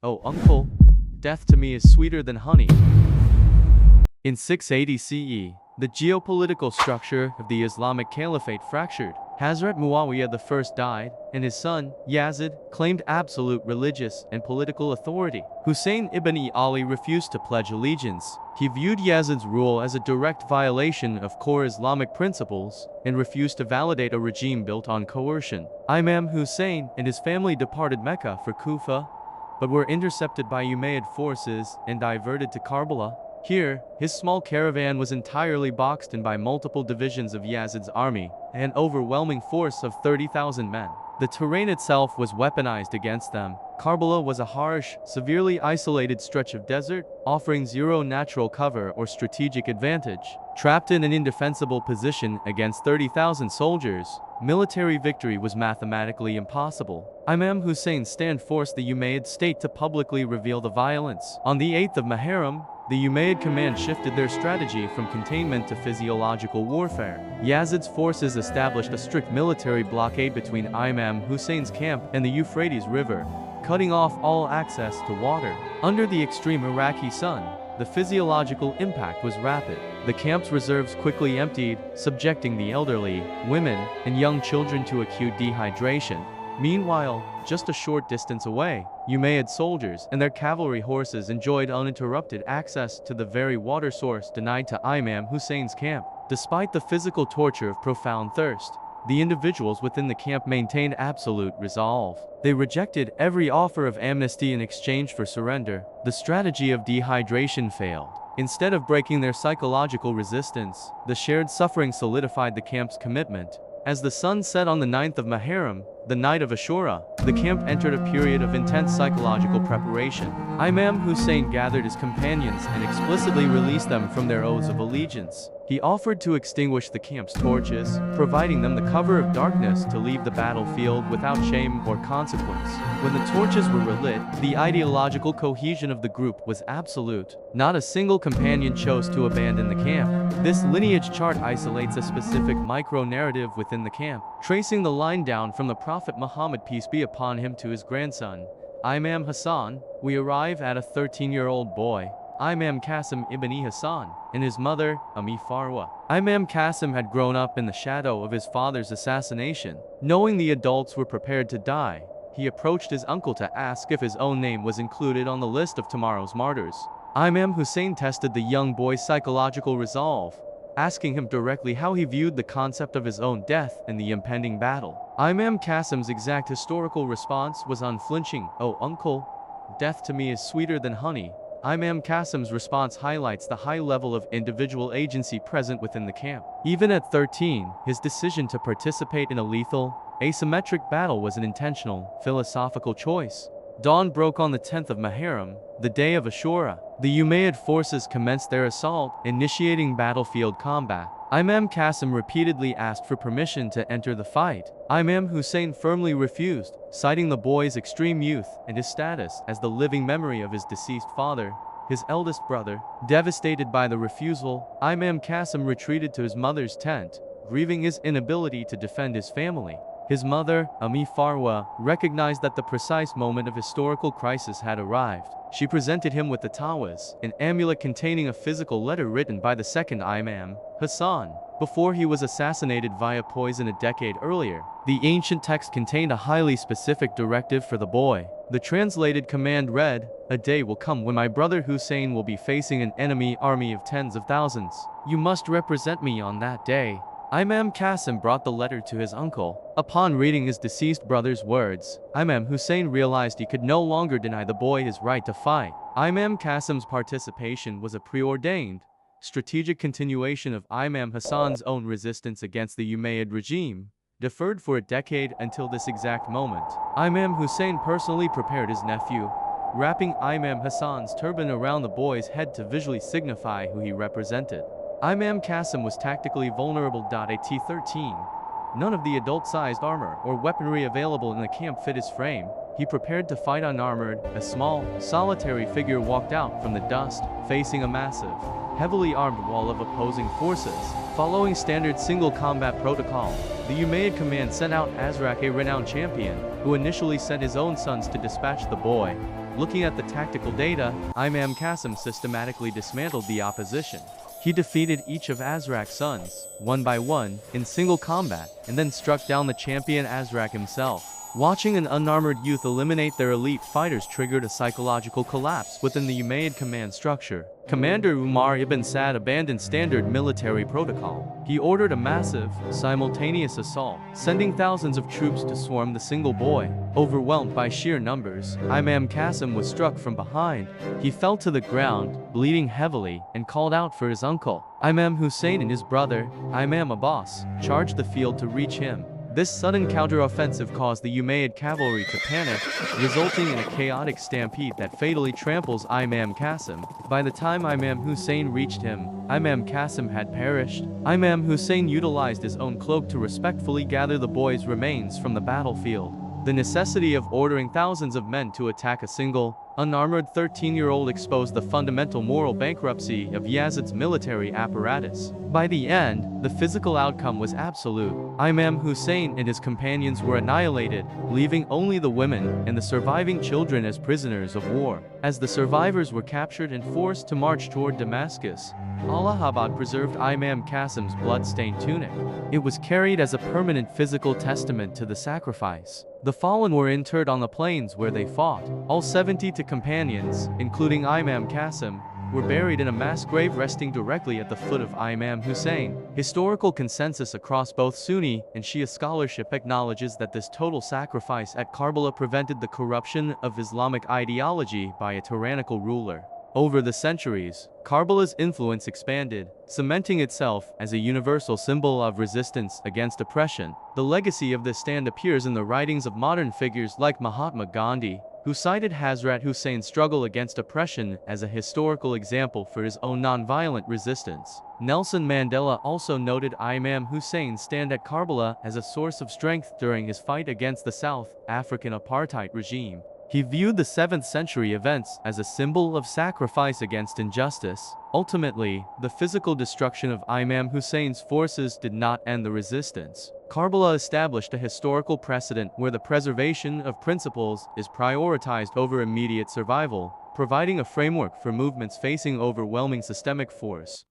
"Oh, uncle, death to me is sweeter than honey." In 680 CE, the geopolitical structure of the Islamic Caliphate fractured. Hazrat Muawiyah I died, and his son, Yazid, claimed absolute religious and political authority. Hussein ibn Ali refused to pledge allegiance. He viewed Yazid's rule as a direct violation of core Islamic principles and refused to validate a regime built on coercion. Imam Hussain and his family departed Mecca for Kufa, but were intercepted by Umayyad forces and diverted to Karbala. Here, his small caravan was entirely boxed in by multiple divisions of Yazid's army, an overwhelming force of 30,000 men. The terrain itself was weaponized against them. Karbala was a harsh, severely isolated stretch of desert, offering zero natural cover or strategic advantage. Trapped in an indefensible position against 30,000 soldiers, military victory was mathematically impossible. Imam Hussein's stand forced the Umayyad state to publicly reveal the violence. On the 8th of Muharram, the Umayyad command shifted their strategy from containment to physiological warfare. Yazid's forces established a strict military blockade between Imam Hussein's camp and the Euphrates River, cutting off all access to water. Under the extreme Iraqi sun, the physiological impact was rapid. The camp's reserves quickly emptied, subjecting the elderly, women, and young children to acute dehydration. Meanwhile, just a short distance away, Umayyad soldiers and their cavalry horses enjoyed uninterrupted access to the very water source denied to Imam Hussein's camp. Despite the physical torture of profound thirst, the individuals within the camp maintained absolute resolve. They rejected every offer of amnesty in exchange for surrender. The strategy of dehydration failed. Instead of breaking their psychological resistance, the shared suffering solidified the camp's commitment. As the sun set on the 9th of Muharram, the night of Ashura, the camp entered a period of intense psychological preparation. Imam Hussain gathered his companions and explicitly released them from their oaths of allegiance. He offered to extinguish the camp's torches, providing them the cover of darkness to leave the battlefield without shame or consequence. When the torches were relit, the ideological cohesion of the group was absolute. Not a single companion chose to abandon the camp. This lineage chart isolates a specific micro-narrative within the camp, tracing the line down from the Prophet Muhammad, peace be upon him, to his grandson, Imam Hassan. We arrive at a 13-year-old boy, Imam Qasim ibn Hassan, and his mother, Farwa. Imam Qasim had grown up in the shadow of his father's assassination. Knowing the adults were prepared to die, he approached his uncle to ask if his own name was included on the list of tomorrow's martyrs. Imam Hussain tested the young boy's psychological resolve, asking him directly how he viewed the concept of his own death and the impending battle. Imam Qasim's exact historical response was unflinching. "Oh, uncle, death to me is sweeter than honey." Imam Qasim's response highlights the high level of individual agency present within the camp. Even at 13, his decision to participate in a lethal, asymmetric battle was an intentional, philosophical choice. Dawn broke on the 10th of Muharram, the day of Ashura. The Umayyad forces commenced their assault, initiating battlefield combat. Imam Qasim repeatedly asked for permission to enter the fight. Imam Hussain firmly refused, citing the boy's extreme youth and his status as the living memory of his deceased father, his eldest brother. Devastated by the refusal, Imam Qasim retreated to his mother's tent, grieving his inability to defend his family. His mother, Farwa, recognized that the precise moment of historical crisis had arrived. She presented him with the tawaz, an amulet containing a physical letter written by the second Imam, Hassan, before he was assassinated via poison a decade earlier. The ancient text contained a highly specific directive for the boy. The translated command read, "A day will come when my brother Hussein will be facing an enemy army of tens of thousands. You must represent me on that day." Imam Qasim brought the letter to his uncle. Upon reading his deceased brother's words, Imam Hussain realized he could no longer deny the boy his right to fight. Imam Qasim's participation was a preordained, strategic continuation of Imam Hassan's own resistance against the Umayyad regime, deferred for a decade until this exact moment. Imam Hussain personally prepared his nephew, wrapping Imam Hassan's turban around the boy's head to visually signify who he represented. Imam Qasim was tactically vulnerable. At 13, none of the adult-sized armor or weaponry available in the camp fit his frame. He prepared to fight unarmored. A small, solitary figure walked out from the dust, facing a massive, heavily armed wall of opposing forces. Following standard single combat protocol, the Umayyad command sent out ASGHAR, a renowned champion, who initially sent his own sons to dispatch the boy. Looking at the tactical data, Imam Qasim systematically dismantled the opposition. He defeated each of Azraq's sons, one by one, in single combat, and then struck down the champion Azraq himself. Watching an unarmored youth eliminate their elite fighters triggered a psychological collapse within the Umayyad command structure. Commander Umar ibn Sa'd abandoned standard military protocol. He ordered a massive, simultaneous assault, sending thousands of troops to swarm the single boy. Overwhelmed by sheer numbers, Imam Qasim was struck from behind. He fell to the ground, bleeding heavily, and called out for his uncle. Imam Hussain and his brother, Imam Abbas, charged the field to reach him. This sudden counter-offensive caused the Umayyad cavalry to panic, resulting in a chaotic stampede that fatally tramples Imam Qasim. By the time Imam Hussain reached him, Imam Qasim had perished. Imam Hussain utilized his own cloak to respectfully gather the boy's remains from the battlefield. The necessity of ordering thousands of men to attack a single, unarmored 13-year-old exposed the fundamental moral bankruptcy of Yazid's military apparatus. By the end, the physical outcome was absolute. Imam Hussain and his companions were annihilated, leaving only the women and the surviving children as prisoners of war. As the survivors were captured and forced to march toward Damascus, Allahabad preserved Imam Qasim's blood-stained tunic. It was carried as a permanent physical testament to the sacrifice. The fallen were interred on the plains where they fought. All 72 companions, including Imam Qasim, were buried in a mass grave resting directly at the foot of Imam Hussain. Historical consensus across both Sunni and Shia scholarship acknowledges that this total sacrifice at Karbala prevented the corruption of Islamic ideology by a tyrannical ruler. Over the centuries, Karbala's influence expanded, cementing itself as a universal symbol of resistance against oppression. The legacy of this stand appears in the writings of modern figures like Mahatma Gandhi, who cited Hazrat Hussein's struggle against oppression as a historical example for his own nonviolent resistance. Nelson Mandela also noted Imam Hussein's stand at Karbala as a source of strength during his fight against the South African apartheid regime. He viewed the 7th century events as a symbol of sacrifice against injustice. Ultimately, the physical destruction of Imam Hussein's forces did not end the resistance. Karbala established a historical precedent where the preservation of principles is prioritized over immediate survival, providing a framework for movements facing overwhelming systemic force.